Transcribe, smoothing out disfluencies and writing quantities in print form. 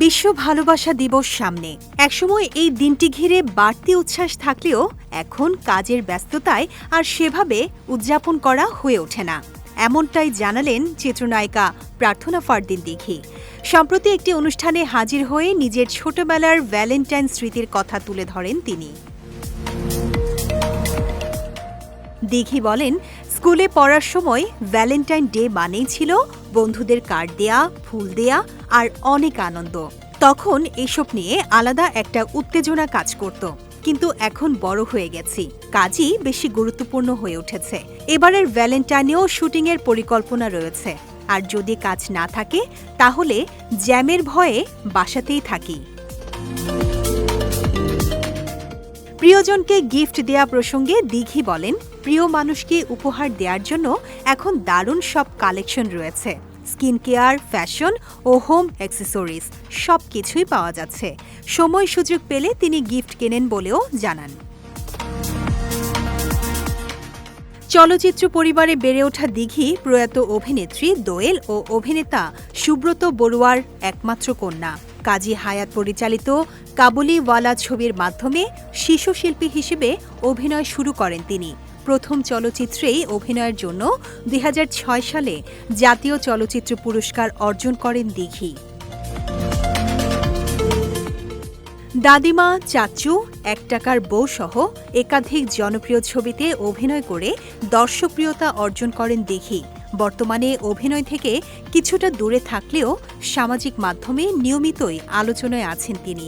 বিশ্ব ভালোবাসা দিবস সামনে। একসময় এই দিনটি ঘিরে বাড়তি উচ্ছ্বাস থাকলেও এখন কাজের ব্যস্ততায় আর সেভাবে উদযাপন করা হয়ে ওঠে না। এমনটাই জানালেন চিত্রনায়িকা প্রার্থনা ফারদিন দিঘি। সম্প্রতি একটি অনুষ্ঠানে হাজির হয়ে নিজের ছোটবেলার ভ্যালেন্টাইন স্মৃতির কথা তুলে ধরেন তিনি। দিঘি বলেন, স্কুলে পড়ার সময় ভ্যালেন্টাইন ডে মানেই ছিল বন্ধুদের কার্ড দেয়া, ফুল দেয়া আর অনেক আনন্দ। তখন এসব নিয়ে আলাদা একটা উত্তেজনা কাজ করত, কিন্তু এখন বড় হয়ে গেছি, কাজই বেশি গুরুত্বপূর্ণ হয়ে উঠেছে। এবারের ভ্যালেন্টাইনেও শুটিংয়ের পরিকল্পনা রয়েছে, আর যদি কাজ না থাকে তাহলে জ্যামের ভয়ে বাসাতেই থাকি। প্রিয়জনকে গিফট দেয়া প্রসঙ্গে দিঘি বলেন, প্রিয় মানুষকে উপহার দেওয়ার জন্য এখন দারুণ সব কালেকশন রয়েছে। স্কিন কেয়ার, ফ্যাশন ও হোম অ্যাক্সেসরিজ সবকিছুই পাওয়া যাচ্ছে। সময় সুযোগ পেলে তিনি গিফট কেনেন বলেও জানান। চলচ্চিত্র পরিবারে বেড়ে ওঠা দিঘি প্রয়াত অভিনেত্রী দোয়েল ও অভিনেতা সুব্রত বড়ুয়ার একমাত্র কন্যা। কাজী হায়াত পরিচালিত কাবুলিওয়ালা ছবির মাধ্যমে শিশুশিল্পী হিসেবে অভিনয় শুরু করেন তিনি। প্রথম চলচ্চিত্রেই অভিনয়ের জন্য ২০০৬ সালে জাতীয় চলচ্চিত্র পুরস্কার অর্জন করেন দিঘি। দাদিমা, চাচু, এক টাকার বউ সহ একাধিক জনপ্রিয় ছবিতে অভিনয় করে দর্শকপ্রিয়তা অর্জন করেন দিঘি। বর্তমানে অভিনয় থেকে কিছুটা দূরে থাকলেও সামাজিক মাধ্যমে নিয়মিতই আলোচনায় আছেন তিনি।